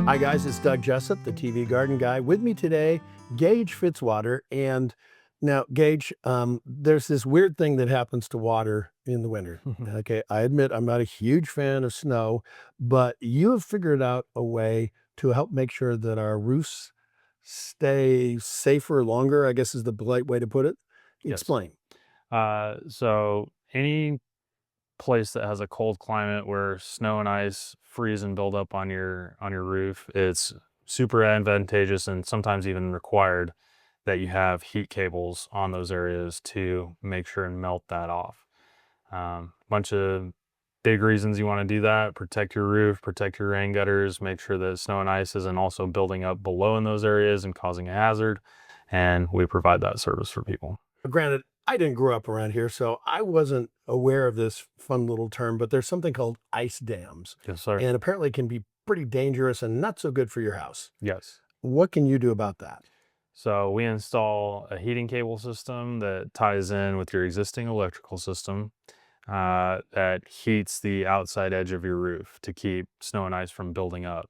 Hi guys, it's Doug Jessup, the TV garden guy. With me today, Gage Fitzwater. And now, Gage, there's this weird thing that happens to water in the winter. Okay, I admit I'm not a huge fan of snow, but you have figured out a way to help make sure that our roofs stay safer longer, I guess is the polite way to put it. Yes. Explain. So any place that has a cold climate where snow and ice freeze and build up on your roof, it's super advantageous and sometimes even required that you have heat cables on those areas to make sure and melt that off. Bunch of big reasons you want to do that: protect your roof, protect your rain gutters, make sure that snow and ice isn't also building up below in those areas and causing a hazard. And we provide that service for people. Granted, I didn't grow up around here, so I wasn't aware of this fun little term, but there's something called ice dams, Yes, sir. and apparently it can be pretty dangerous and not so good for your house. Yes. What can you do about that? So we install a heating cable system that ties in with your existing electrical system, that heats the outside edge of your roof to keep snow and ice from building up.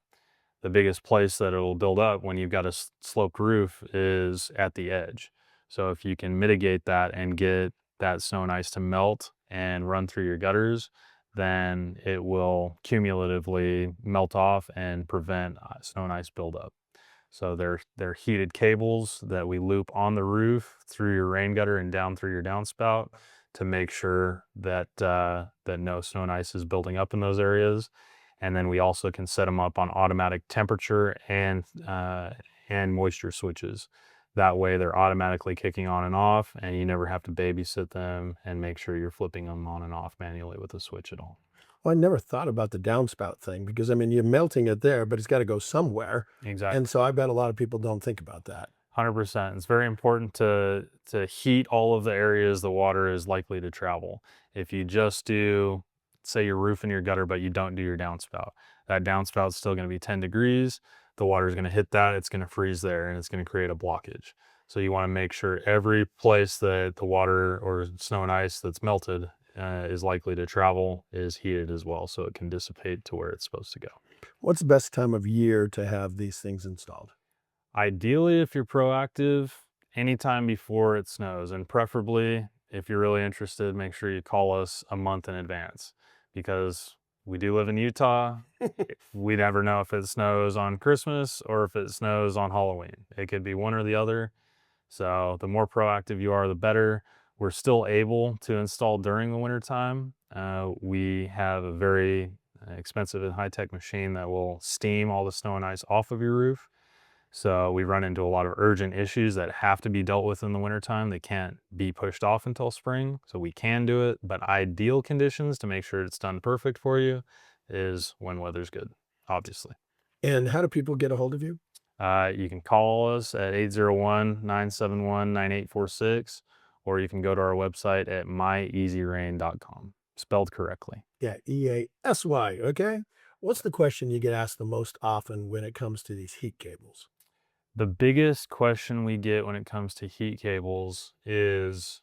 The biggest place that it'll build up when you've got a sloped roof is at the edge. So if you can mitigate that and get that snow and ice to melt and run through your gutters, then it will cumulatively melt off and prevent snow and ice buildup. So they're heated cables that we loop on the roof through your rain gutter and down through your downspout to make sure that that no snow and ice is building up in those areas. And then we also can set them up on automatic temperature and moisture switches. That way they're automatically kicking on and off, and you never have to babysit them and make sure you're flipping them on and off manually with a switch at all. Well, I never thought about the downspout thing because, I mean, you're melting it there, but it's got to go somewhere. And Exactly. so I bet a lot of people don't think about that. 100%. It's very important to heat all of the areas the water is likely to travel. If you just do, say, your roof and your gutter, but you don't do your downspout, that downspout's still going to be 10 degrees. The water is going to hit that, it's going to freeze there, and it's going to create a blockage. So you want to make sure every place that the water or snow and ice that's melted is likely to travel is heated as well, so it can dissipate to where it's supposed to go. What's the best time of year to have these things installed? Ideally, if you're proactive, anytime before it snows, and preferably if you're really interested, make sure you call us a month in advance because we do live in Utah. We never know if it snows on Christmas or if it snows on Halloween. It could be one or the other. So the more proactive you are, the better. We're still able to install during the winter time. We have a very expensive and high-tech machine that will steam all the snow and ice off of your roof. So we run into a lot of urgent issues that have to be dealt with in the wintertime. They can't be pushed off until spring. So we can do it, but ideal conditions to make sure it's done perfect for you is when weather's good, obviously. And how do people get a hold of you? You can call us at 801-971-9846, or you can go to our website at myeasyrain.com, spelled correctly. Yeah, EASY. Okay. What's the question you get asked the most often when it comes to these heat cables? The biggest question we get when it comes to heat cables is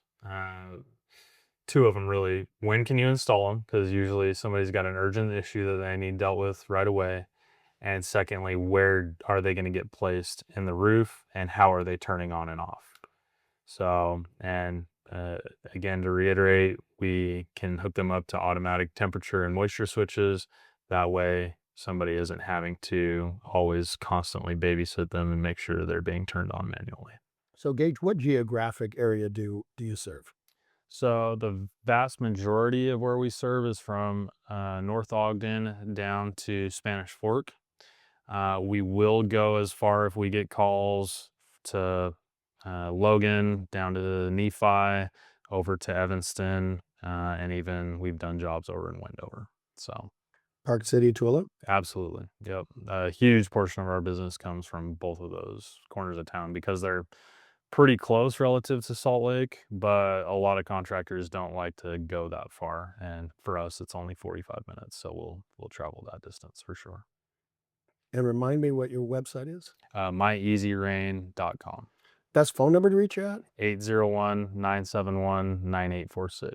two of them really. When can you install them? Because usually somebody's got an urgent issue that they need dealt with right away. And secondly, where are they going to get placed in the roof and how are they turning on and off? So, and again, to reiterate, we can hook them up to automatic temperature and moisture switches. That way, somebody isn't having to always constantly babysit them and make sure they're being turned on manually. So, Gage, what geographic area do you serve? So, the vast majority of where we serve is from North Ogden down to Spanish Fork. We will go as far if we get calls to Logan, down to Nephi, over to Evanston, and even we've done jobs over in Wendover. So, Park City, Tooele? absolutely. Yep. A huge portion of our business comes from both of those corners of town because they're pretty close relative to Salt Lake, but a lot of contractors don't like to go that far. And for us, it's only 45 minutes. So we'll travel that distance for sure. And remind me what your website is? Myeasyrain.com. Best phone number to reach you at? 801-971-9846.